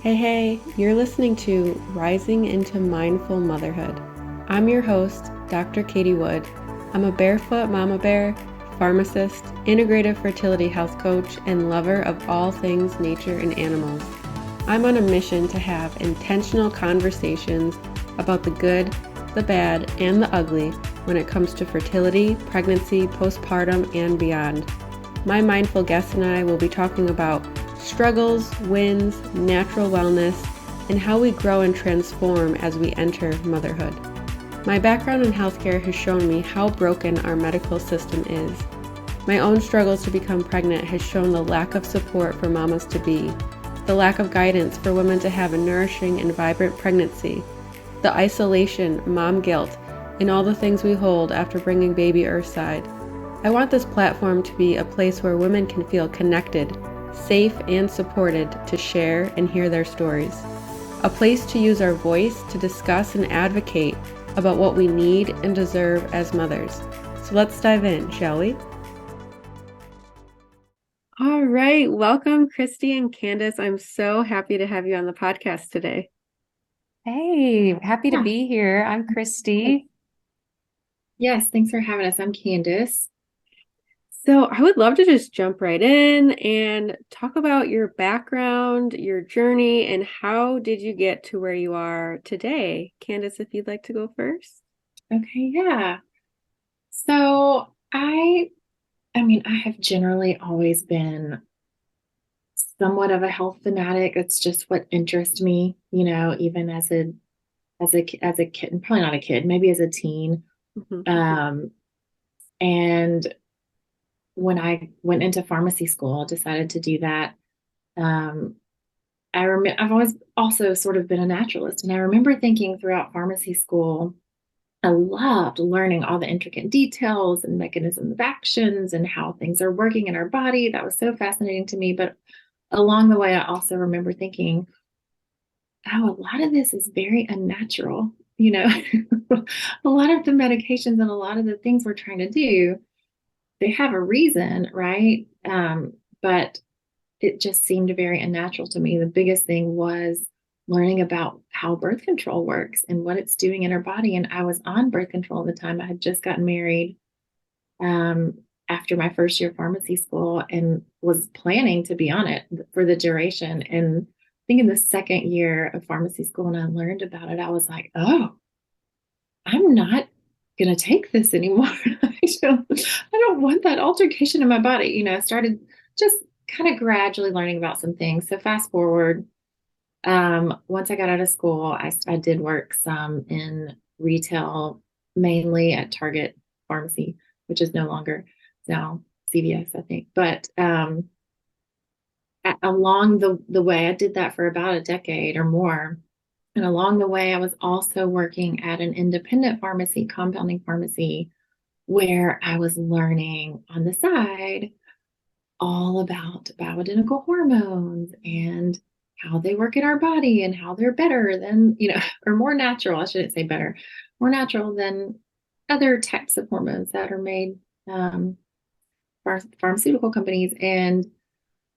Hey, you're listening to Rising into Mindful Motherhood. I'm your host, Dr. Katie Wood. I'm a barefoot mama bear, pharmacist, integrative fertility health coach, and lover of all things nature and animals. I'm on a mission to have intentional conversations about the good, the bad, and the ugly when it comes to fertility, pregnancy, postpartum, and beyond. My mindful guest and I will be talking about struggles, wins, natural wellness, and how we grow and transform as we enter motherhood. My background in healthcare has shown me how broken our medical system is. My own struggles to become pregnant has shown the lack of support for mamas to be, the lack of guidance for women to have a nourishing and vibrant pregnancy, the isolation, mom guilt, and all the things we hold after bringing baby earthside. I want this platform to be a place where women can feel connected, safe, and supported to share and hear their stories. A place to use our voice to discuss and advocate about what we need and deserve as mothers. So let's dive in, shall we? All right. Welcome, Kristi and Candice. I'm so happy to have you on the podcast today. Hey, happy to Yeah. be here. I'm Kristi. Yes, thanks for having us. I'm Candice. So I would love to just jump right in and talk about your background, your journey, and how did you get to where you are today? Candice, if you'd like to go first. Okay, yeah. So I have generally always been somewhat of a health fanatic. It's just what interests me, even as a kid, probably not a kid, maybe as a teen. Mhm. Um, and when I went into pharmacy school, decided to do that. Um, I've always also sort of been a naturalist, and I remember thinking throughout pharmacy school, I loved learning all the intricate details and mechanisms of actions and how things are working in our body. That was so fascinating to me. But along the way, I also remember thinking, oh, a lot of this is very unnatural. A lot of the medications and a lot of the things we're trying to do, they have a reason, right? But it just seemed very unnatural to me. The biggest thing was learning about how birth control works and what it's doing in our body. And I was on birth control at the time. I had just gotten married um, after my first year of pharmacy school and was planning to be on it for the duration. And I think in the second year of pharmacy school, when I learned about it, I was like, oh, I'm not going to take this anymore. I don't want that altercation in my body. I started just kind of gradually learning about some things. So fast forward, once I got out of school, I did work some in retail, mainly at Target Pharmacy, which is no longer now CVS, I think. But along the way, I did that for about a decade or more. And along the way, I was also working at an independent pharmacy, compounding pharmacy, where I was learning on the side all about bioidentical hormones and how they work in our body and how they're better than, or more natural, I shouldn't say better, more natural than other types of hormones that are made by pharmaceutical companies, and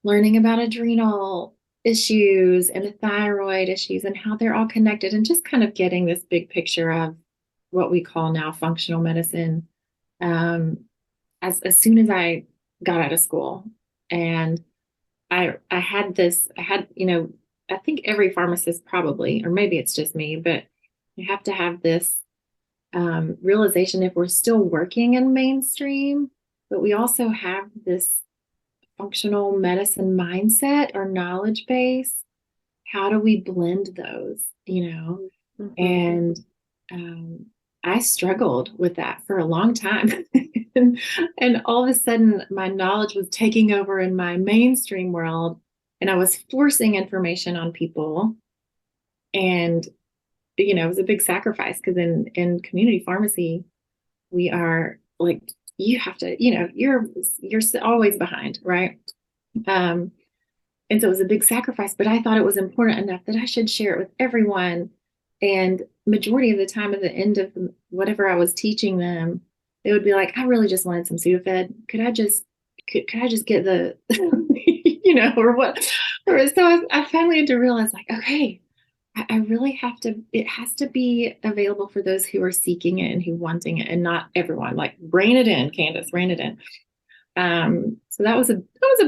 learning about adrenal issues and the thyroid issues and how they're all connected, and just kind of getting this big picture of what we call now functional medicine um, as soon as I got out of school. And I think every pharmacist probably, or maybe it's just me, but you have to have this realization if we're still working in mainstream, but we also have this functional medicine mindset or knowledge base. How do we blend those, Mhm. And um, I struggled with that for a long time. and, and all of a sudden, my knowledge was taking over in my mainstream world, and I was forcing information on people. And, it was a big sacrifice because in community pharmacy, we are like, you have to, you're always behind, right? Um, and so it was a big sacrifice, but I thought it was important enough that I should share it with everyone. And majority of the time, at the end of whatever I was teaching them, they would be like, I really just wanted some Sudafed. Could I just get the, or what? I finally had to realize, like, okay, I really have to, it has to be available for those who are seeking it and who wanting it, and not everyone. Like, rein it in, Candice, rein it in. So that was a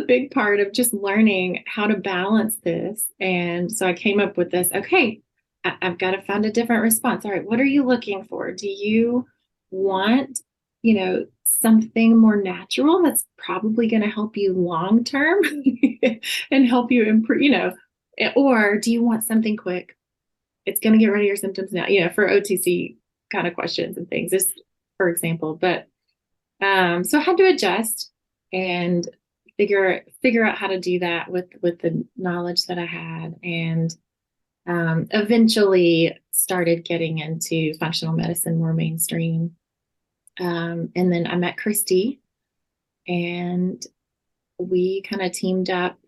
big part of just learning how to balance this. And so I came up with this, okay, I've got to find a different response. All right, what are you looking for? Do you want, something more natural that's probably going to help you long term and help you improve, or do you want something quick? It's going to get rid of your symptoms now, for OTC kind of questions and things, just for example. But so I had to adjust and figure out how to do that with the knowledge that I had, and eventually started getting into functional medicine more mainstream. And then I met Kristi, and we kind of teamed up.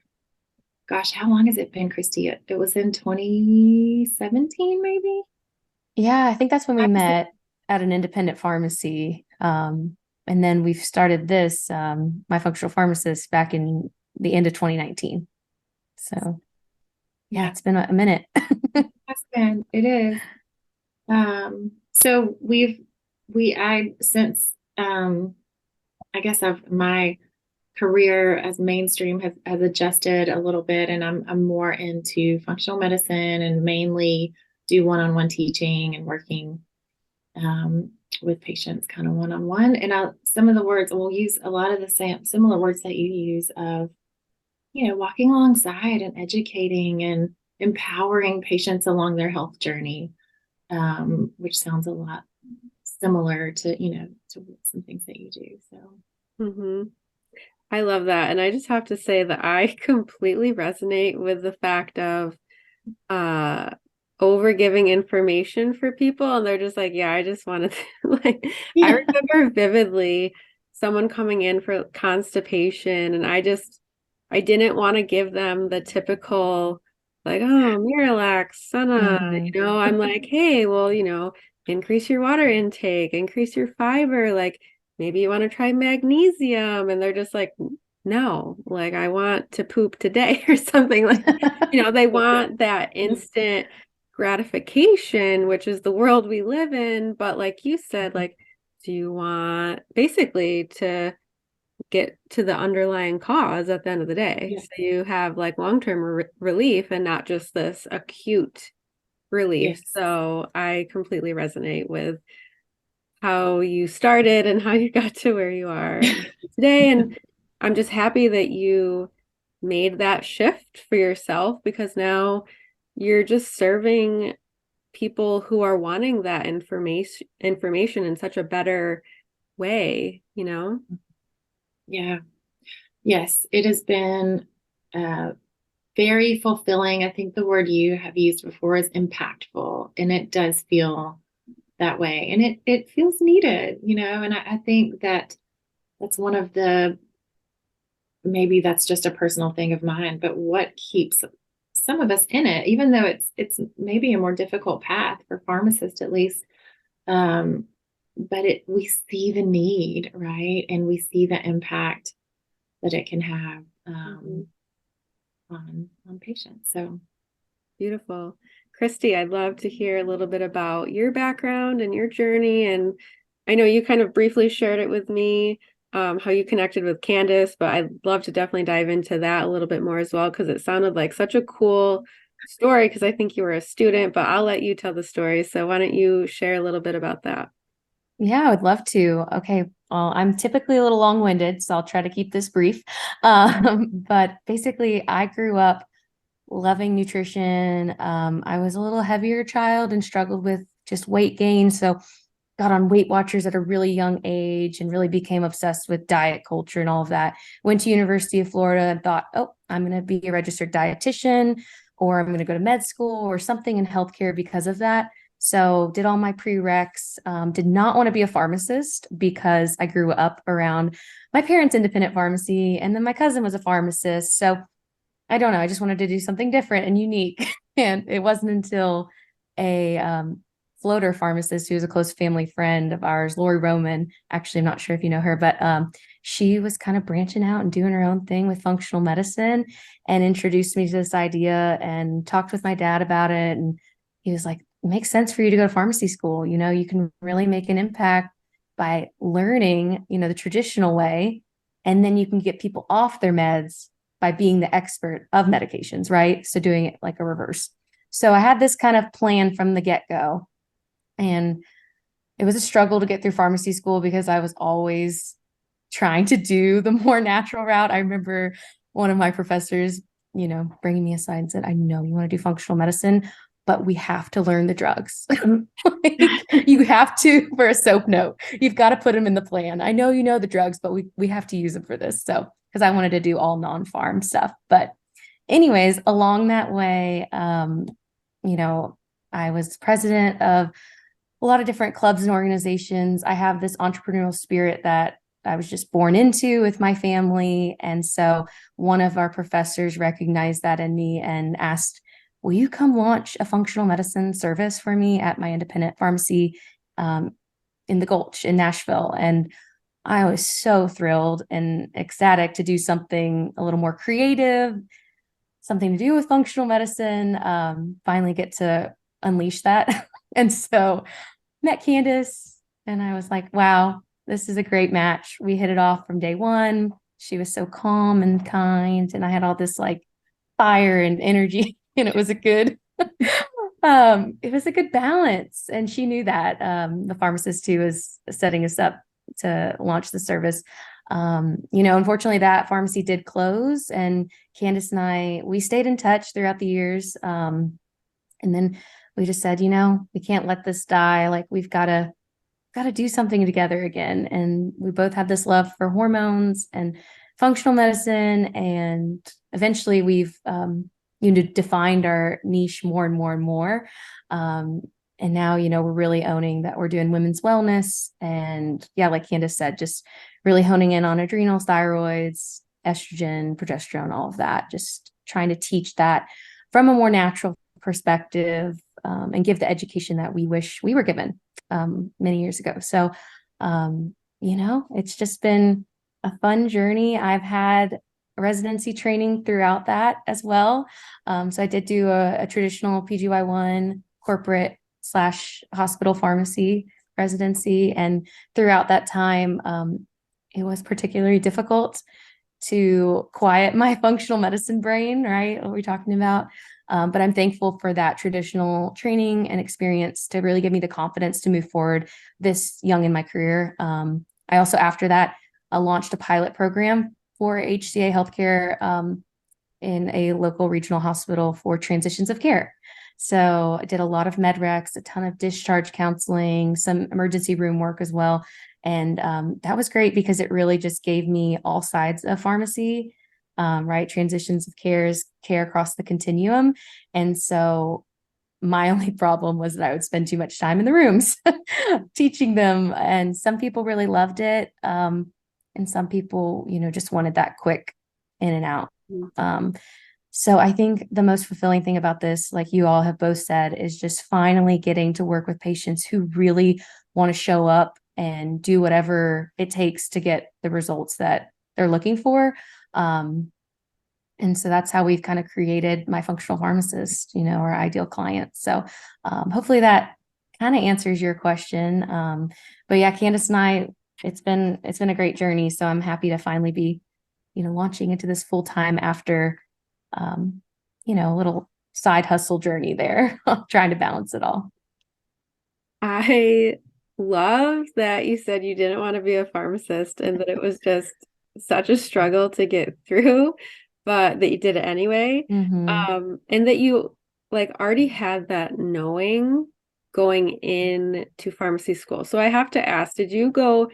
Gosh, how long has it been, Kristi? It was in 2017, maybe. Yeah, I think that's when we met at an independent pharmacy. And then we've started this, My Functional Pharmacist, back in the end of 2019. So yeah, it's been a minute. It is. So since, I guess my career as mainstream has adjusted a little bit, and I'm more into functional medicine and mainly do one-on-one teaching and working with patients kind of one-on-one. And some of the words, we'll use a lot of the similar words that you use of, walking alongside and educating and empowering patients along their health journey, which sounds a lot similar to, to some things that you do. So. I love that. And I just have to say that I completely resonate with the fact of over giving information for people, and they're just like, yeah, I just wanted to I remember vividly someone coming in for constipation, and I didn't want to give them the typical, like, oh, Miralax, Senna, I'm like, hey, well, increase your water intake, increase your fiber, like maybe you want to try magnesium. And they're just like, no, like, I want to poop today or something. Like, they want that instant gratification, which is the world we live in. But like you said, like, do you want basically to get to the underlying cause at the end of the day? So you have like long-term relief and not just this acute relief. So I completely resonate with how you started and how you got to where you are today. And I'm just happy that you made that shift for yourself, because now you're just serving people who are wanting that information in such a better way, Yeah. Yes, it has been very fulfilling. I think the word you have used before is impactful, and it does feel that way. And it feels needed, and I think that's one of maybe that's just a personal thing of mine, but what keeps some of us in it, even though it's maybe a more difficult path for pharmacists, at least. But we see the need, right? And we see the impact that it can have on patients. So beautiful. Kristi, I'd love to hear a little bit about your background and your journey. And I know you kind of briefly shared it with me, how you connected with Candice, but I'd love to definitely dive into that a little bit more as well, because it sounded like such a cool story, because I think you were a student, but I'll let you tell the story. So why don't you share a little bit about that? Yeah, I would love to. Okay. Well, I'm typically a little long-winded, so I'll try to keep this brief. But basically, I grew up loving nutrition. I was a little heavier child and struggled with just weight gain. So got on Weight Watchers at a really young age and really became obsessed with diet culture and all of that. Went to University of Florida and thought, oh, I'm going to be a registered dietitian, or I'm going to go to med school or something in healthcare because of that. So did all my prereqs, did not want to be a pharmacist because I grew up around my parents' independent pharmacy, and then my cousin was a pharmacist. So I don't know, I just wanted to do something different and unique. And it wasn't until a floater pharmacist who's a close family friend of ours, Lori Roman. Actually, I'm not sure if you know her, but she was kind of branching out and doing her own thing with functional medicine and introduced me to this idea and talked with my dad about it. And he was like, it makes sense for you to go to pharmacy school. You know, you can really make an impact by learning, you know, the traditional way. And then you can get people off their meds by being the expert of medications, right? So doing it like a reverse. So I had this kind of plan from the get-go. And it was a struggle to get through pharmacy school because I was always trying to do the more natural route. I remember one of my professors, you know, bringing me aside and said, I know you want to do functional medicine, but we have to learn the drugs. Like, you have to, for a soap note, you've got to put them in the plan. I know you know the drugs, but we have to use them for this. So, because I wanted to do all non-pharm stuff. But anyways, along that way, you know, I was president of a lot of different clubs and organizations. I have this entrepreneurial spirit that I was just born into with my family. And so one of our professors recognized that in me and asked, will you come launch a functional medicine service for me at my independent pharmacy in the Gulch in Nashville? And I was so thrilled and ecstatic to do something a little more creative, something to do with functional medicine, finally get to unleash that. And so met Candice and I was like, wow, this is a great match. We hit it off from day one. She was so calm and kind. And I had all this like fire and energy and it was a good, it was a good balance. And she knew that, the pharmacist who was setting us up to launch the service. You know, unfortunately that pharmacy did close and Candice and I, we stayed in touch throughout the years. And then we just said, you know, we can't let this die. Like we've got to do something together again. And we both had this love for hormones and functional medicine. And eventually we've, you know, defined our niche more and more and more. And now, you know, we're really owning that we're doing women's wellness. And yeah, like Candice said, just really honing in on adrenals, thyroids, estrogen, progesterone, all of that, just trying to teach that from a more natural perspective, and give the education that we wish we were given many years ago. So, you know, it's just been a fun journey. I've had residency training throughout that as well. So I did do a traditional PGY1 corporate / hospital pharmacy residency. And throughout that time, it was particularly difficult to quiet my functional medicine brain, right? What we're talking about. But I'm thankful for that traditional training and experience to really give me the confidence to move forward this young in my career. I also, after that, launched a pilot program for HCA Healthcare in a local regional hospital for transitions of care. So I did a lot of med recs, a ton of discharge counseling, some emergency room work as well. And that was great because it really just gave me all sides of pharmacy, right? Transitions of care across the continuum. And so my only problem was that I would spend too much time in the rooms teaching them. And some people really loved it. And some people, you know, just wanted that quick in and out. So I think the most fulfilling thing about this, like you all have both said, is just finally getting to work with patients who really want to show up and do whatever it takes to get the results that they're looking for. And so that's how we've kind of created My Functional Pharmacist, you know, our ideal client. So hopefully that kind of answers your question. But yeah, Candice and I, it's been a great journey. So I'm happy to finally be, you know, launching into this full time after, you know, a little side hustle journey there, trying to balance it all. I love that you said you didn't want to be a pharmacist and that it was just such a struggle to get through, but that you did it anyway. Mm-hmm. And that you like already had that knowing going into pharmacy school. So I have to ask, did you go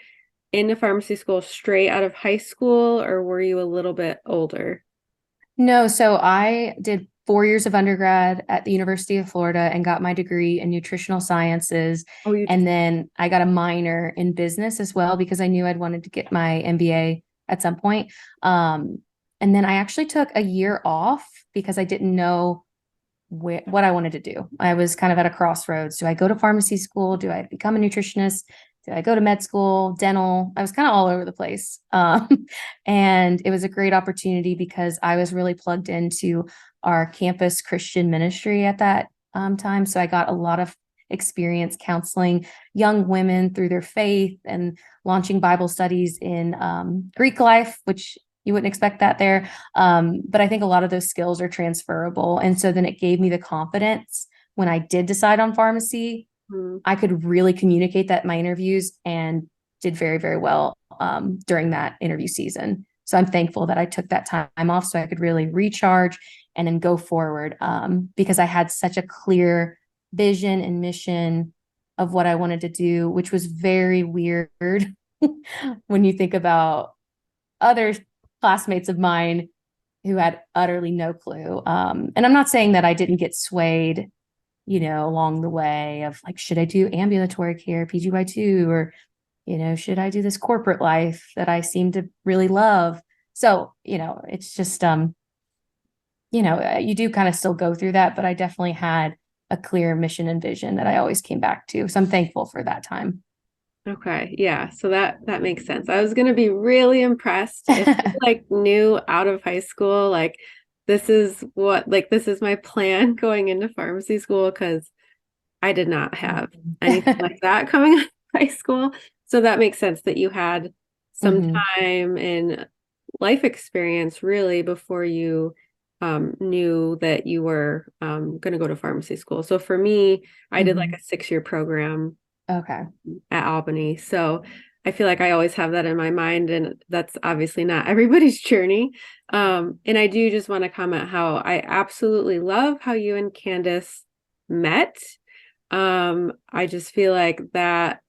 into pharmacy school straight out of high school or were you a little bit older? No, so I did 4 years of undergrad at the University of Florida and got my degree in nutritional sciences. Oh, you And then I got a minor in business as well because I knew I'd wanted to get my MBA at some point. And then I actually took a year off because I didn't know what I wanted to do. I was kind of at a crossroads. Do I go to pharmacy school? Do I become a nutritionist? Do I go to med school, dental? I was kind of all over the place. And it was a great opportunity because I was really plugged into our campus Christian ministry at that time. So I got a lot of experience counseling young women through their faith and launching Bible studies in Greek life, which you wouldn't expect that there. But I think a lot of those skills are transferable. And so then it gave me the confidence when I did decide on pharmacy. I could really communicate that in my interviews and did very, very well during that interview season. So I'm thankful that I took that time off so I could really recharge and then go forward because I had such a clear vision and mission of what I wanted to do, which was very weird when you think about other classmates of mine who had utterly no clue. And I'm not saying that I didn't get swayed, along the way of like, should I do ambulatory care, PGY2, or, should I do this corporate life that I seem to really love? So, it's just, you do kind of still go through that, but I definitely had a clear mission and vision that I always came back to. So I'm thankful for that time. Okay. Yeah. So that makes sense. I was going to be really impressed if you like knew out of high school, like this is my plan going into pharmacy school, because I did not have anything like that coming out of high school. So that makes sense that you had some time and life experience really before you knew that you were going to go to pharmacy school. So for me, I did like a 6-year program at Albany. So I feel like I always have that in my mind, and that's obviously not everybody's journey. And I do just want to comment how I absolutely love how you and Candice met. I just feel like that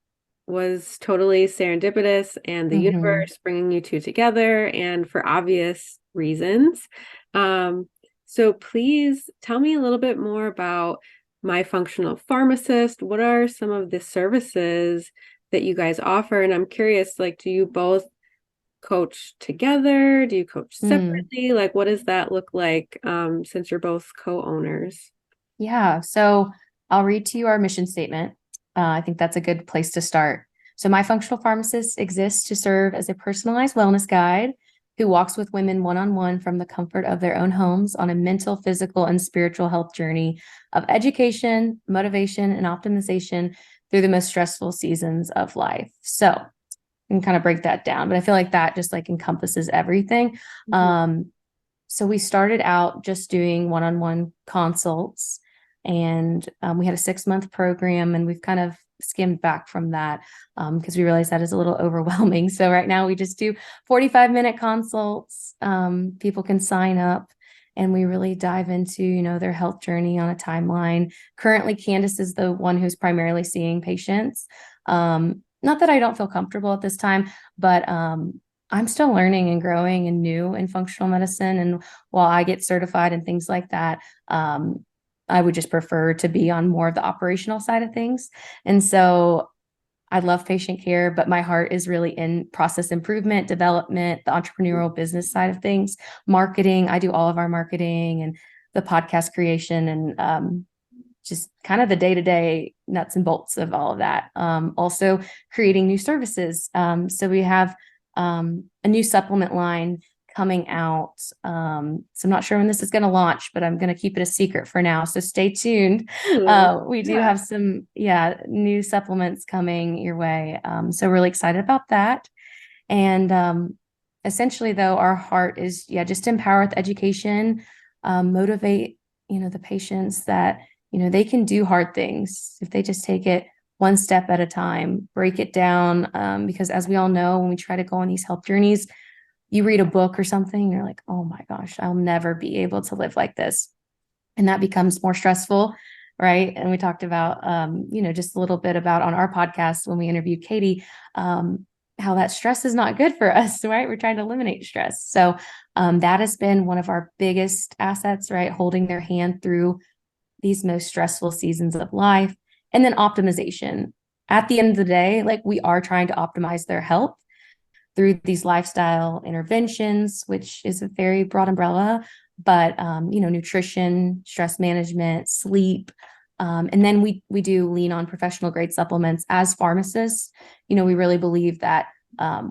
was totally serendipitous, and the universe bringing you two together, and for obvious reasons. So please tell me a little bit more about My Functional Pharmacist. What are some of the services that you guys offer? And I'm curious, like, do you both coach together? Do you coach separately? Like, what does that look like since you're both co-owners? Yeah. So I'll read to you our mission statement. I think that's a good place to start. So My Functional Pharmacist exists to serve as a personalized wellness guide who walks with women one-on-one from the comfort of their own homes on a mental, physical, and spiritual health journey of education, motivation, and optimization through the most stressful seasons of life. So I can kind of break that down, but I feel like that just like encompasses everything. So we started out just doing one-on-one consults, and we had a 6-month program, and we've kind of skimmed back from that because we realized that is a little overwhelming. So right now we just do 45-minute consults. People can sign up and we really dive into, their health journey on a timeline. Currently, Candice is the one who's primarily seeing patients. Not that I don't feel comfortable at this time, but I'm still learning and growing and new in functional medicine. And while I get certified and things like that, I would just prefer to be on more of the operational side of things. And so I love patient care, but my heart is really in process improvement, development, the entrepreneurial business side of things, marketing. I do all of our marketing and the podcast creation and just kind of the day-to-day nuts and bolts of all of that. Also creating new services. So we have a new supplement line coming out. So I'm not sure when this is going to launch, but I'm going to keep it a secret for now. So stay tuned. We do have some, new supplements coming your way. So really excited about that. And essentially though, our heart is, just to empower with education, motivate, the patients that, they can do hard things if they just take it one step at a time, break it down. Because as we all know, when we try to go on these health journeys, you read a book or something, you're like, oh my gosh, I'll never be able to live like this. And that becomes more stressful, right? And we talked about, just a little bit about on our podcast when we interviewed Katie, how that stress is not good for us, right? We're trying to eliminate stress. So that has been one of our biggest assets, right? Holding their hand through these most stressful seasons of life. And then optimization. At the end of the day, like we are trying to optimize their health through these lifestyle interventions, which is a very broad umbrella, but, nutrition, stress management, sleep. And then we do lean on professional grade supplements as pharmacists. We really believe that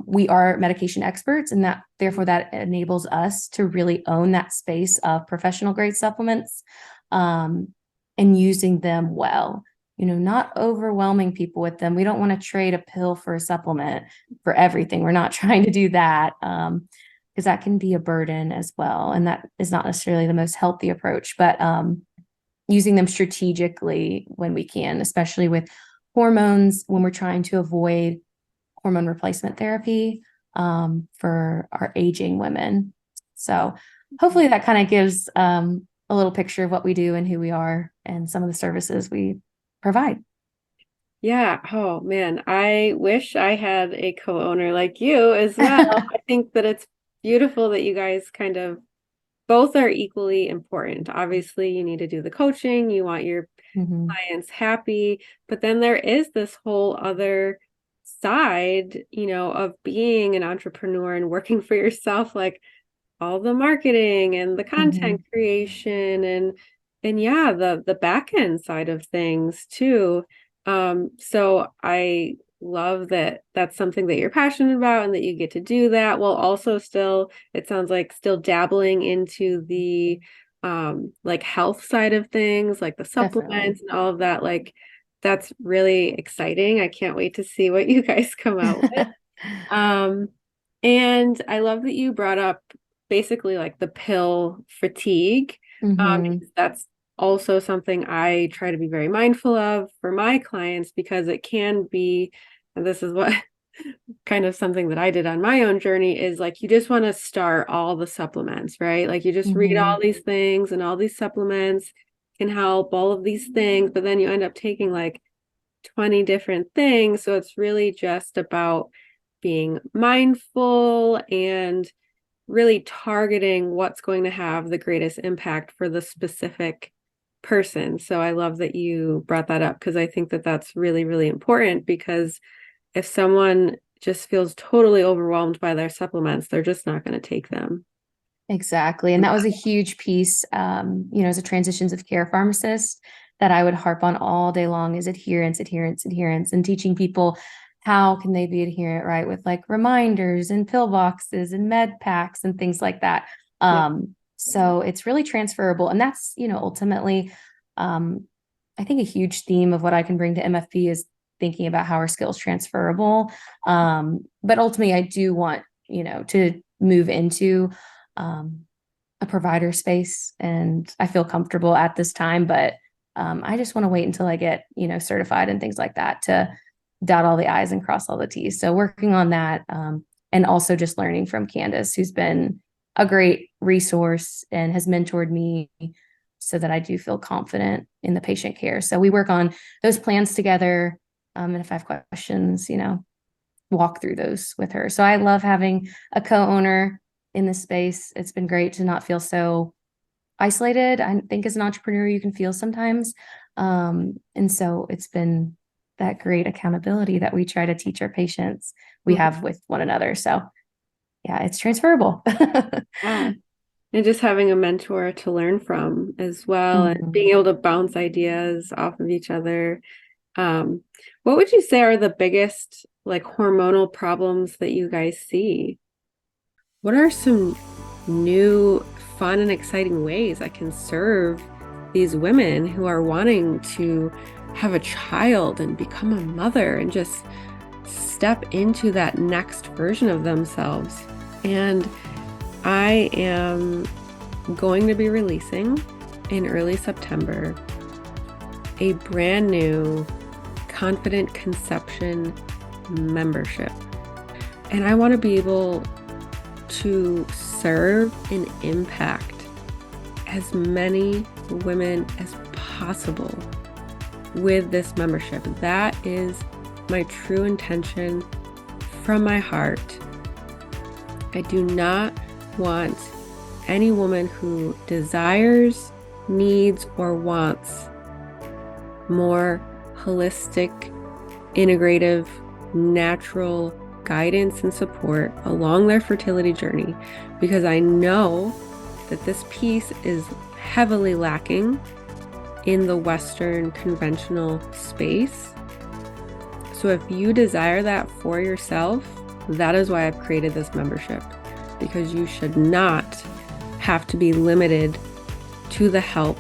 we are medication experts, and that therefore that enables us to really own that space of professional grade supplements, and using them well, not overwhelming people with them. We don't want to trade a pill for a supplement for everything. We're not trying to do that, because that can be a burden as well. And that is not necessarily the most healthy approach, but using them strategically when we can, especially with hormones, when we're trying to avoid hormone replacement therapy for our aging women. So hopefully that kind of gives a little picture of what we do and who we are and some of the services we provide. Yeah. Oh man, I wish I had a co-owner like you as well. I think that it's beautiful that you guys kind of both are equally important. Obviously, you need to do the coaching, you want your clients happy, but then there is this whole other side, of being an entrepreneur and working for yourself, like all the marketing and the content creation and yeah, the back end side of things too. So I love that that's something that you're passionate about and that you get to do that while also still, it sounds like still dabbling into the like health side of things, like the supplements and all of that. Like that's really exciting. I can't wait to see what you guys come out with. And I love that you brought up basically like the pill fatigue. Because that's also something I try to be very mindful of for my clients, because it can be, and this is what kind of something that I did on my own journey, is like you just want to start all the supplements, right? Like you just read all these things and all these supplements can help all of these things, but then you end up taking like 20 different things. So it's really just about being mindful and really targeting what's going to have the greatest impact for the specific person. So I love that you brought that up, because I think that that's really, really important, because if someone just feels totally overwhelmed by their supplements, they're just not going to take them. Exactly. And that was a huge piece, as a transitions of care pharmacist, that I would harp on all day long, is adherence, and teaching people how can they be adherent, right? With like reminders and pill boxes and med packs and things like that. So it's really transferable. And that's, ultimately, I think a huge theme of what I can bring to MFP is thinking about how our skills transferable. But ultimately I do want, to move into a provider space, and I feel comfortable at this time, but I just want to wait until I get, certified and things like that to dot all the I's and cross all the T's. So working on that, and also just learning from Candice, who's been a great resource and has mentored me so that I do feel confident in the patient care. So we work on those plans together. And if I have questions, walk through those with her. So I love having a co-owner in this space. It's been great to not feel so isolated. I think as an entrepreneur, you can feel sometimes. And so it's been that great accountability that we try to teach our patients we have with one another. So yeah, it's transferable. Yeah. And just having a mentor to learn from as well, and being able to bounce ideas off of each other. What would you say are the biggest like hormonal problems that you guys see? What are some new, fun and exciting ways I can serve these women who are wanting to have a child and become a mother and just step into that next version of themselves? And I am going to be releasing in early September a brand new Confident Conception membership. And I want to be able to serve and impact as many women as possible with this membership. That is my true intention from my heart. I do not want any woman who desires, needs, or wants more holistic, integrative, natural guidance and support along their fertility journey, because I know that this piece is heavily lacking in the Western conventional space. So if you desire that for yourself, that is why I've created this membership, because you should not have to be limited to the help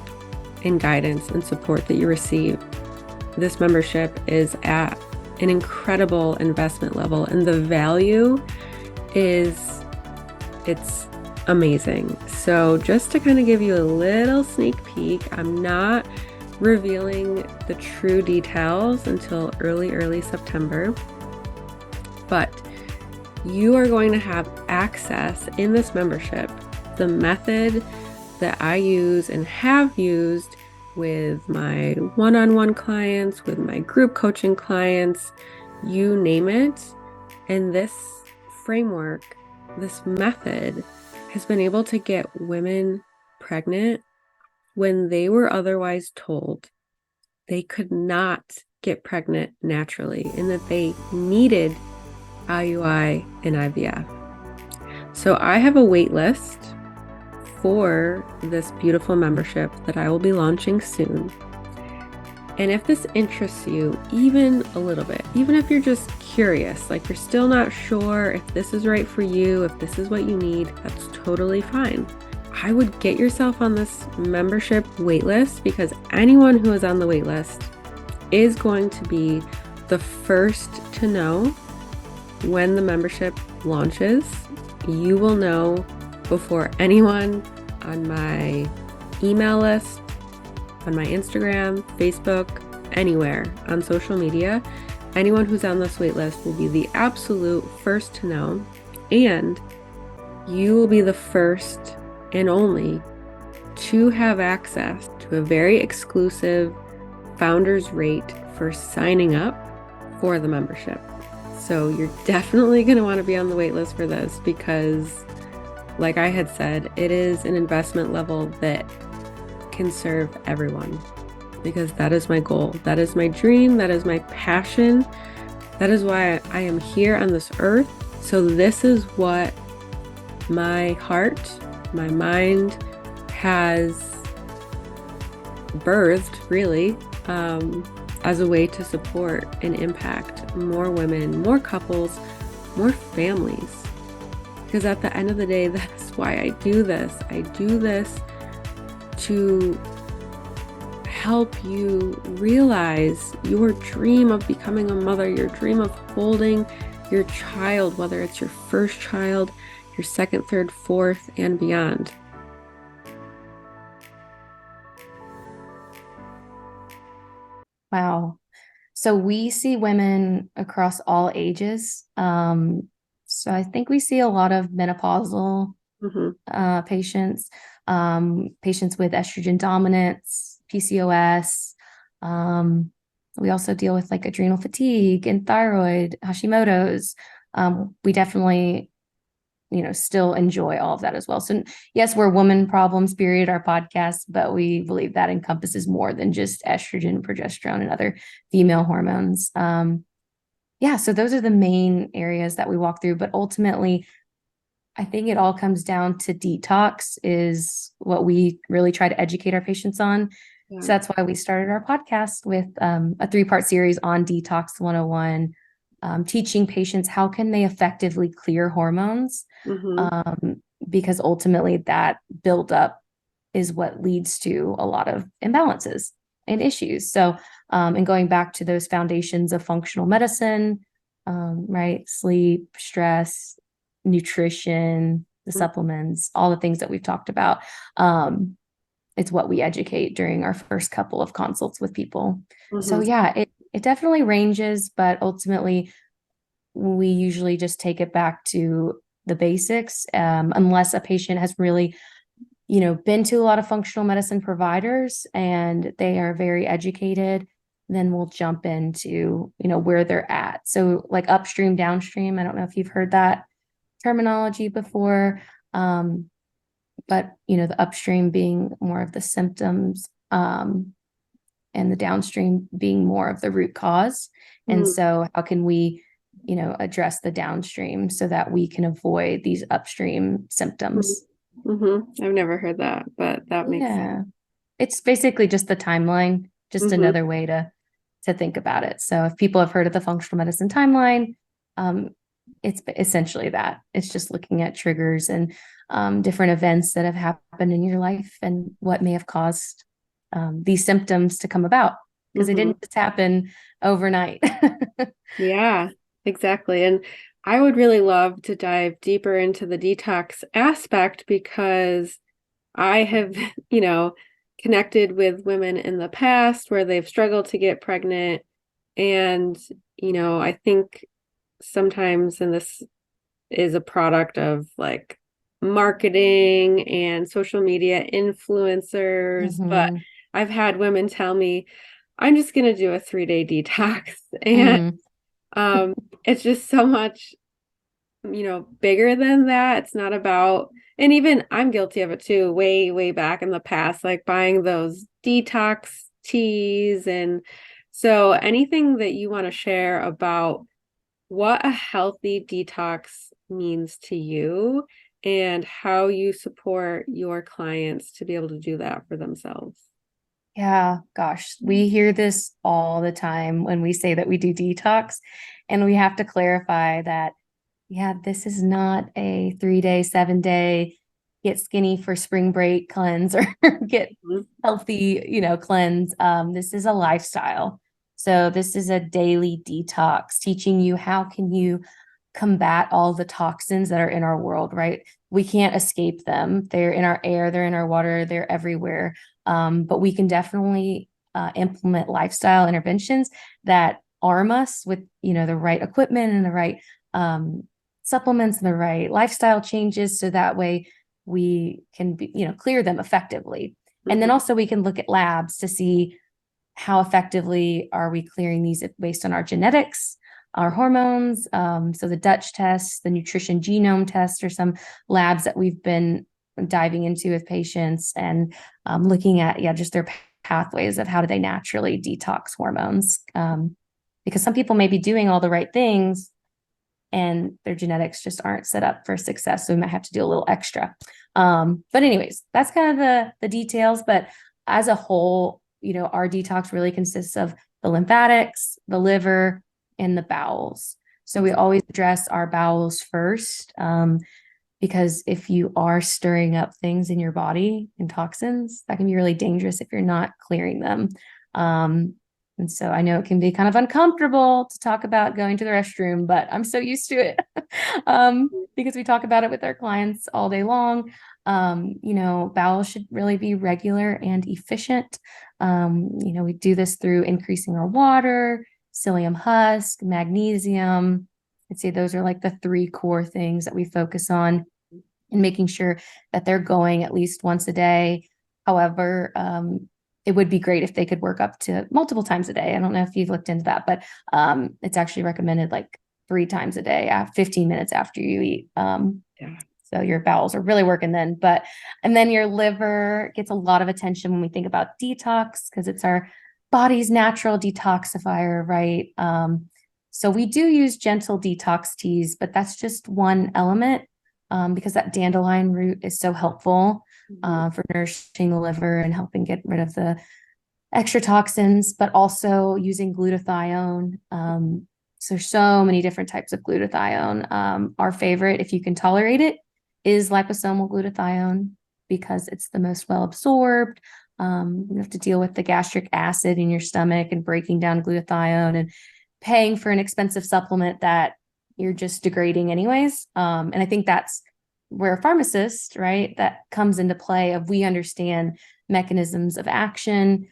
and guidance and support that you receive. This membership is at an incredible investment level, and the value it's amazing. So just to kind of give you a little sneak peek, I'm not revealing the true details until early September, but you are going to have access in this membership, the method that I use and have used with my one-on-one clients, with my group coaching clients, you name it. And this framework, this method has been able to get women pregnant when they were otherwise told they could not get pregnant naturally and that they needed IUI and IVF. So I have a wait list for this beautiful membership that I will be launching soon. And if this interests you even a little bit, even if you're just curious, like you're still not sure if this is right for you, if this is what you need, that's totally fine. I would get yourself on this membership waitlist, because anyone who is on the waitlist is going to be the first to know when the membership launches. You will know before anyone on my email list, on my Instagram, Facebook, anywhere on social media. Anyone who's on this wait list will be the absolute first to know, and you will be the first and only to have access to a very exclusive founder's rate for signing up for the membership. So you're definitely going to want to be on the wait list for this, because like I had said, it is an investment level that can serve everyone, because that is my goal. That is my dream. That is my passion. That is why I am here on this earth. So this is what my heart, my mind has birthed, really, as a way to support and impact more women, more couples, more families. Because at the end of the day, that's why I do this. I do this to help you realize your dream of becoming a mother, your dream of holding your child, whether it's your first child, your second, third, fourth, and beyond. Wow. So we see women across all ages. So I think we see a lot of menopausal patients, patients with estrogen dominance, PCOS. We also deal with like adrenal fatigue and thyroid, hashimoto's. We definitely, still enjoy all of that as well. So yes, we're Woman Problems, period, our podcast, but we believe that encompasses more than just estrogen, progesterone, and other female hormones. So those are the main areas that we walk through, but ultimately, I think it all comes down to detox is what we really try to educate our patients on. Yeah. So that's why we started our podcast with a 3-part series on Detox 101, teaching patients how can they effectively clear hormones, because ultimately that buildup is what leads to a lot of imbalances and issues. So, and going back to those foundations of functional medicine, right? Sleep, stress, nutrition, the supplements, all the things that we've talked about. It's what we educate during our first couple of consults with people. So yeah, it definitely ranges, but ultimately we usually just take it back to the basics, unless a patient has really, been to a lot of functional medicine providers and they are very educated, then we'll jump into, where they're at. So like upstream, downstream, I don't know if you've heard that terminology before, but, the upstream being more of the symptoms, and the downstream being more of the root cause. And so how can we, address the downstream so that we can avoid these upstream symptoms? I've never heard that, but that makes sense. Yeah. It's basically just the timeline, just Mm-hmm. another way to think about it. So if people have heard of the functional medicine timeline, um, it's essentially that. It's just looking at triggers and different events that have happened in your life and what may have caused these symptoms to come about because they Mm-hmm. didn't just happen overnight. Yeah, exactly. And I would really love to dive deeper into the detox aspect because I have, connected with women in the past where they've struggled to get pregnant. And, I think sometimes, and this is a product of like marketing and social media influencers, but Mhm. I've had women tell me, I'm just going to do a 3-day detox. And Mhm. um, it's just so much, bigger than that. It's not about, and even I'm guilty of it too, way, way back in the past, like buying those detox teas. And so anything that you want to share about what a healthy detox means to you and how you support your clients to be able to do that for themselves. Yeah, gosh, we hear this all the time when we say that we do detox, and we have to clarify that, yeah, this is not a 3-day, 7-day get skinny for spring break cleanse or get Mhm. healthy, cleanse. This is a lifestyle. So this is a daily detox, teaching you how can you combat all the toxins that are in our world, right? We can't escape them. They're in our air, they're in our water, they're everywhere. But we can definitely implement lifestyle interventions that arm us with, the right equipment and the right supplements and the right lifestyle changes, so that way we can be, clear them effectively. And then Mhm. also we can look at labs to see how effectively are we clearing these based on our genetics, our hormones. So the Dutch test, the nutrition genome test, are some labs that we've been diving into with patients and looking at, just their pathways of how do they naturally detox hormones. Because some people may be doing all the right things and their genetics just aren't set up for success. So we might have to do a little extra. But anyways, that's kind of the details. But as a whole, our detox really consists of the lymphatics, the liver, and the bowels. So we always address our bowels first, because if you are stirring up things in your body and toxins, that can be really dangerous if you're not clearing them. And so I know it can be kind of uncomfortable to talk about going to the restroom, but I'm so used to it because we talk about it with our clients all day long. Bowels should really be regular and efficient. We do this through increasing our water, psyllium husk, magnesium. I'd say those are like the 3 core things that we focus on, and making sure that they're going at least once a day. However, it would be great if they could work up to multiple times a day. I don't know if you've looked into that, but it's actually recommended like 3 times a day, 15 minutes after you eat. Yeah. So your bowels are really working then. And then your liver gets a lot of attention when we think about detox because it's our body's natural detoxifier, right? So we do use gentle detox teas, but that's just one element, because that dandelion root is so helpful for nourishing the liver and helping get rid of the extra toxins, but also using glutathione. So many different types of glutathione. Our favorite, if you can tolerate it, is liposomal glutathione because it's the most well absorbed. You have to deal with the gastric acid in your stomach and breaking down glutathione and paying for an expensive supplement that you're just degrading anyways. And I think that's where a pharmacist, right, that comes into play of we understand mechanisms of action,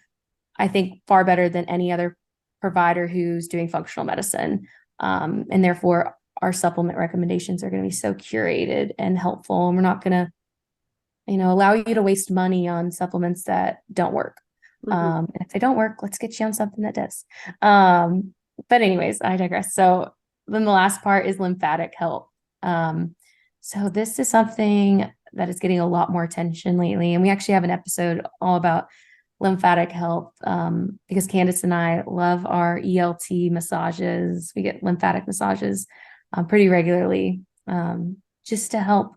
I think far better than any other provider who's doing functional medicine. And therefore our supplement recommendations are going to be so curated and helpful. And we're not going to, allow you to waste money on supplements that don't work. Mhm. And if they don't work, let's get you on something that does. But anyways, I digress. So then the last part is lymphatic health. So this is something that is getting a lot more attention lately. And we actually have an episode all about lymphatic health, because Candice and I love our ELT massages. We get lymphatic massages pretty regularly, just to help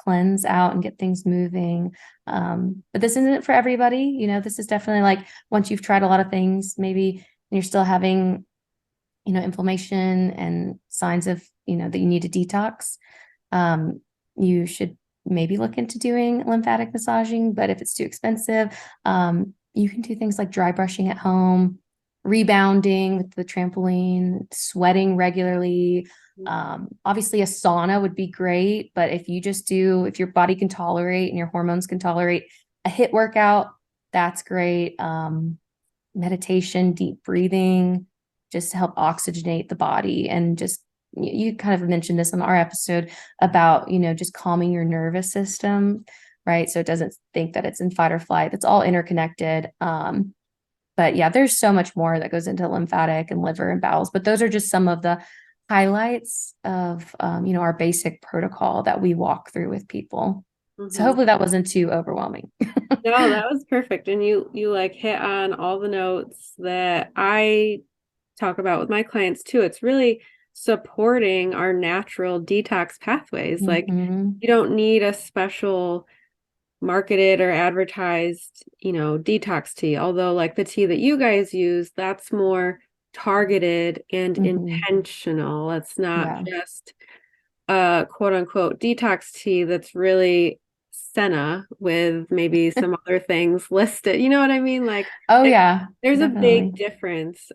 cleanse out and get things moving. But this isn't for everybody. You know, this is definitely like once you've tried a lot of things, maybe you're still having, you know, inflammation and signs of, you know, that you need a detox. You should maybe look into doing lymphatic massaging, but if it's too expensive, you can do things like dry brushing at home, rebounding with the trampoline, sweating regularly. Obviously a sauna would be great, but if your body can tolerate and your hormones can tolerate a HIIT workout, that's great. Meditation, deep breathing, just to help oxygenate the body. And just, you kind of mentioned this on our episode about, you know, just calming your nervous system, right? So it doesn't think that it's in fight or flight. It's all interconnected. But yeah, there's so much more that goes into lymphatic and liver and bowels, but those are just some of the highlights of, you know, our basic protocol that we walk through with people. So hopefully that wasn't too overwhelming. No, that was perfect. And you like hit on all the notes that I talk about with my clients too. It's really supporting our natural detox pathways. Like Mhm. you don't need a special marketed or advertised, you know, detox tea. Although like the tea that you guys use, that's more targeted and intentional. It's not Yeah. just quote unquote detox tea that's really senna with maybe some other things listed. You know what I mean? Like Oh yeah, there's a definitely. big difference.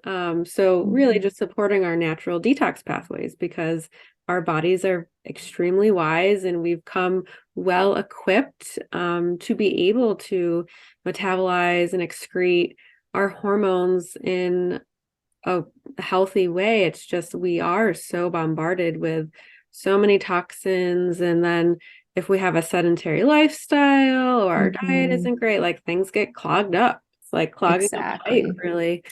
So really just supporting our natural detox pathways because our bodies are extremely wise and we've come well equipped to be able to metabolize and excrete our hormones in a healthy way. It's just we are so bombarded with so many toxins, and then if we have a sedentary lifestyle or our diet isn't great, like things get clogged up. It's like clogging a pipe, Exactly. really.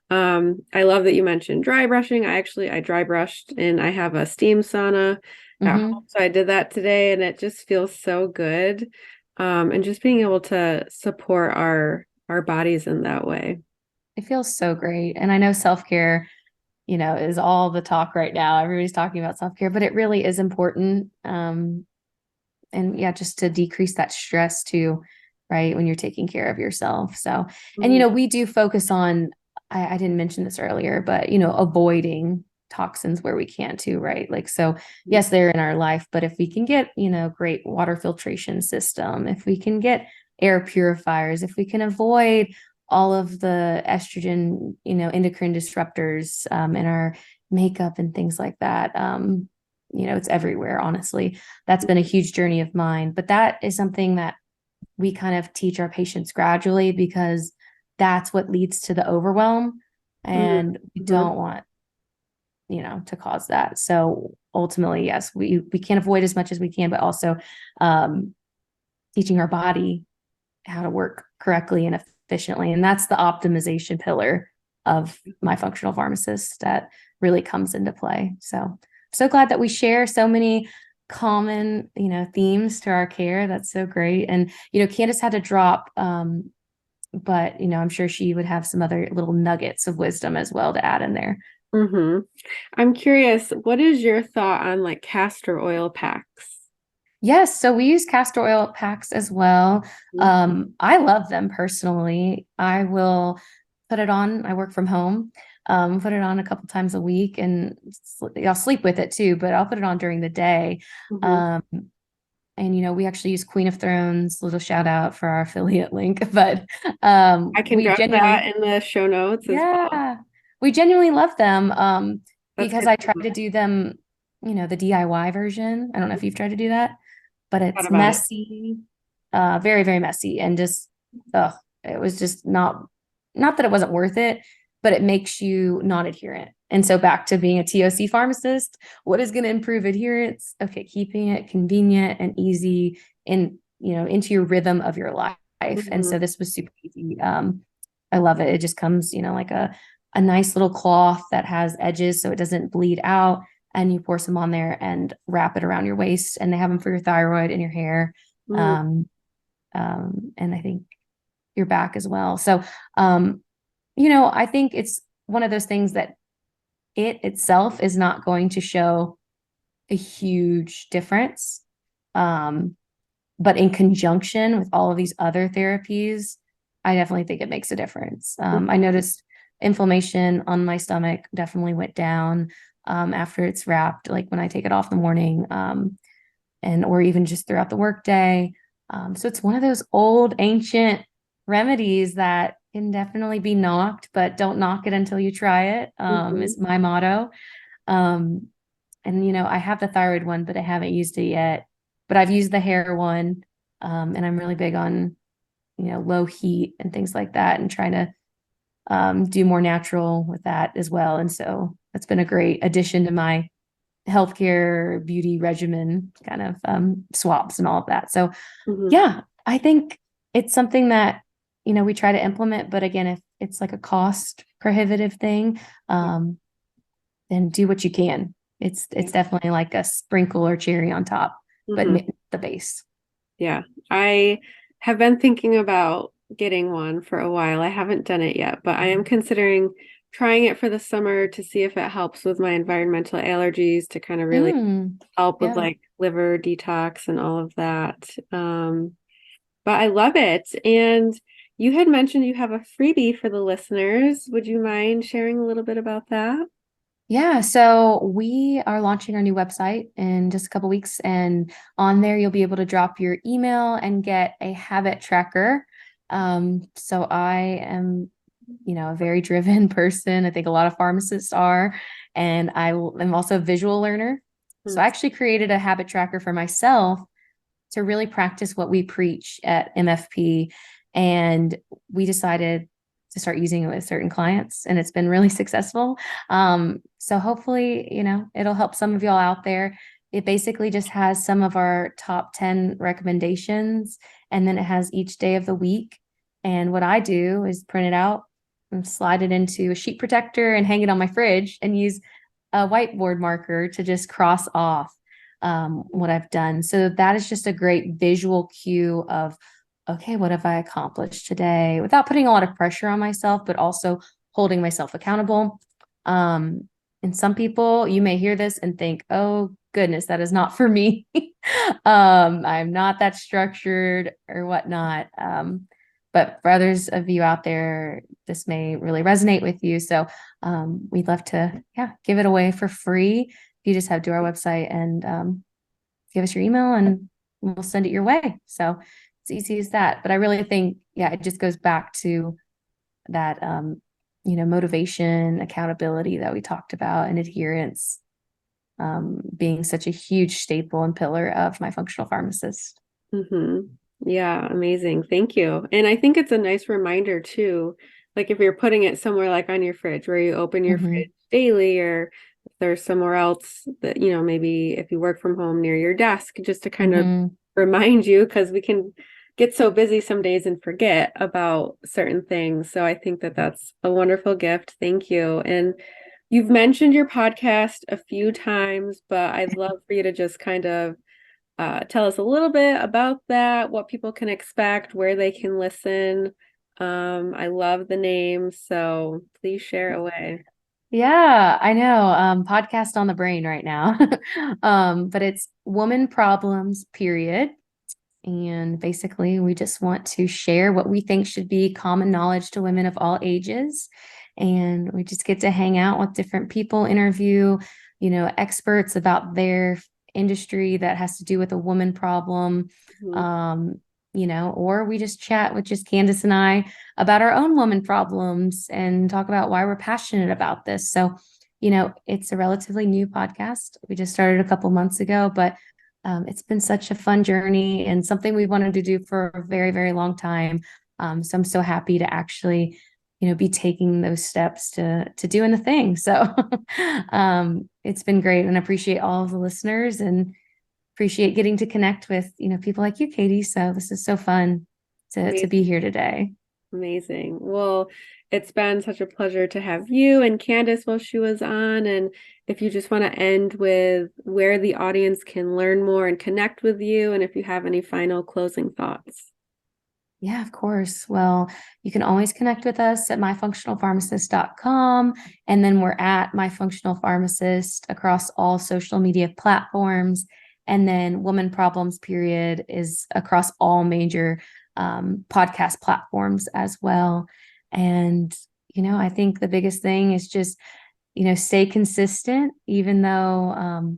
I love that you mentioned dry brushing. I dry brushed and I have a steam sauna at home, so I did that today and it just feels so good. And just being able to support our bodies in that way. It feels so great. And I know self-care, you know, is all the talk right now. Everybody's talking about self-care, but it really is important. And yeah, just to decrease that stress too, right? When you're taking care of yourself. So, and you know, we do focus on, I didn't mention this earlier, but you know, avoiding toxins where we can too, right? Like, so yes, they're in our life, but if we can get, you know, great water filtration system, if we can get air purifiers, if we can avoid all of the estrogen, you know, endocrine disruptors in our makeup and things like that. You know, it's everywhere, honestly. That's been a huge journey of mine, but that is something that we kind of teach our patients gradually because that's what leads to the overwhelm. And we don't want, you know, to cause that. So ultimately, yes, we can't avoid as much as we can, but also teaching our body how to work correctly and efficiently. And that's the optimization pillar of My Functional Pharmacist that really comes into play. So I'm so glad that we share so many common, you know, themes to our care. That's so great. And, you know, Candice had to drop, but, you know, I'm sure she would have some other little nuggets of wisdom as well to add in there. I'm curious, what is your thought on like castor oil packs? Yes, so we use castor oil packs as well. I love them personally. I will put it on. I work from home. Put it on a couple times a week, and I'll sleep with it too. But I'll put it on during the day. And you know, we actually use Queen of Thrones. Little shout out for our affiliate link, but I can we drop genuinely, that in the show notes as well. yeah, we genuinely love them. That's Because good I to try know. to do them, you know, the DIY version. I don't know if you've tried to do that, but Thought it's about it. messy, very, very messy. And just, it was just not that it wasn't worth it, but it makes you non-adherent. And so back to being a TOC pharmacist, what is going to improve adherence? Okay, keeping it convenient and easy in, you know, into your rhythm of your life. And so this was super easy. I love it. It just comes, you know, like a nice little cloth that has edges so it doesn't bleed out. And you pour some on there and wrap it around your waist. And they have them for your thyroid and your hair. And I think your back as well. So, you know, I think it's one of those things that it itself is not going to show a huge difference. But in conjunction with all of these other therapies, I definitely think it makes a difference. I noticed inflammation on my stomach definitely went down after it's wrapped, like when I take it off in the morning, and or even just throughout the workday. So it's one of those old ancient remedies that can definitely be knocked, but don't knock it until you try it, is my motto. And, I have the thyroid one, but I haven't used it yet. But I've used the hair one, and I'm really big on, low heat and things like that, and trying to do more natural with that as well. And so that's been a great addition to my healthcare beauty regimen kind of swaps and all of that. So yeah, I think it's something that, we try to implement, but again, if it's like a cost prohibitive thing, then do what you can. It's definitely like a sprinkle or cherry on top, but the base. Yeah. I have been thinking about getting one for a while. I haven't done it yet, but I am considering trying it for the summer to see if it helps with my environmental allergies, to kind of really help with like liver detox and all of that. But I love it. And you had mentioned you have a freebie for the listeners. Would you mind sharing a little bit about that? Yeah, so we are launching our new website in just a couple weeks, and on there you'll be able to drop your email and get a habit tracker. So I am, a very driven person. I think a lot of pharmacists are, and am also a visual learner. So I actually created a habit tracker for myself to really practice what we preach at MFP, and we decided to start using it with certain clients, and it's been really successful. So hopefully, it'll help some of y'all out there. It basically just has some of our top 10 recommendations, and then it has each day of the week. And what I do is print it out and slide it into a sheet protector and hang it on my fridge, and use a whiteboard marker to just cross off what I've done. So that is just a great visual cue of, okay, what have I accomplished today, without putting a lot of pressure on myself, but also holding myself accountable. And some people, you may hear this and think, oh goodness, that is not for me. I'm not that structured or whatnot. But for others of you out there, this may really resonate with you. So we'd love to, give it away for free. You just have to our website and give us your email, and we'll send it your way. So it's easy as that. But I really think, it just goes back to that, motivation, accountability that we talked about, and adherence being such a huge staple and pillar of My Functional Pharmacist. Yeah, amazing. Thank you. And I think it's a nice reminder too, like if you're putting it somewhere like on your fridge, where you open your fridge daily, or if there's somewhere else that, maybe if you work from home near your desk, just to kind of remind you, because we can get so busy some days and forget about certain things. So I think that that's a wonderful gift. Thank you. And you've mentioned your podcast a few times, but I'd love for you to just kind of tell us a little bit about that, what people can expect, where they can listen. I love the name, so please share away. Yeah, I know. Podcast on the brain right now. But it's Woman Problems, period. And basically, we just want to share what we think should be common knowledge to women of all ages. And we just get to hang out with different people, interview, experts about their industry that has to do with a woman problem. Or we just chat with just Candice and I about our own woman problems and talk about why we're passionate about this. So, it's a relatively new podcast. We just started a couple months ago, but it's been such a fun journey and something we wanted to do for a very, very long time. So I'm so happy to actually, be taking those steps to doing the thing. So it's been great, and I appreciate all of the listeners and appreciate getting to connect with, people like you, Katie. So this is so fun to be here today. Amazing. Well, it's been such a pleasure to have you and Candice while she was on. And if you just want to end with where the audience can learn more and connect with you, and if you have any final closing thoughts. Yeah, of course. Well, you can always connect with us at myfunctionalpharmacist.com. And then we're at My Functional Pharmacist across all social media platforms. And then Woman Problems Period is across all major podcast platforms as well. And, I think the biggest thing is just, stay consistent, even though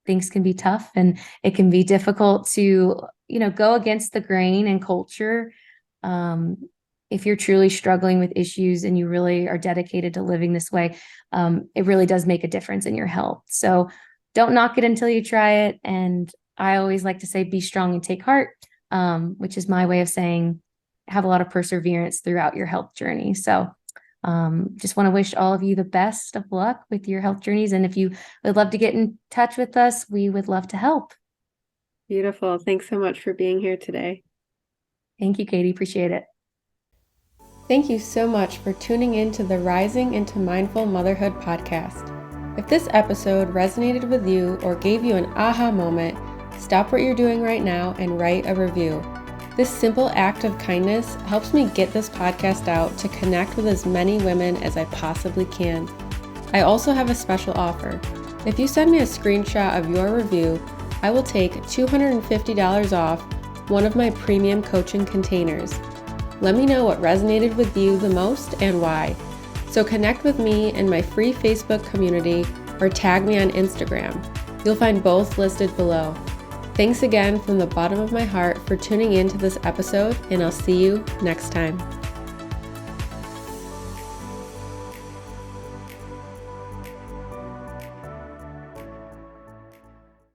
things can be tough and it can be difficult to, go against the grain and culture. If you're truly struggling with issues and you really are dedicated to living this way, it really does make a difference in your health. So don't knock it until you try it. And I always like to say, be strong and take heart, which is my way of saying have a lot of perseverance throughout your health journey. So just want to wish all of you the best of luck with your health journeys. And if you would love to get in touch with us, we would love to help. Beautiful. Thanks so much for being here today. Thank you, Katie. Appreciate it. Thank you so much for tuning in to the Rising into Mindful Motherhood podcast. If this episode resonated with you or gave you an aha moment, stop what you're doing right now and write a review. This simple act of kindness helps me get this podcast out to connect with as many women as I possibly can. I also have a special offer. If you send me a screenshot of your review, I will take $250 off one of my premium coaching containers. Let me know what resonated with you the most and why. So connect with me in my free Facebook community or tag me on Instagram. You'll find both listed below. Thanks again from the bottom of my heart for tuning in to this episode, and I'll see you next time.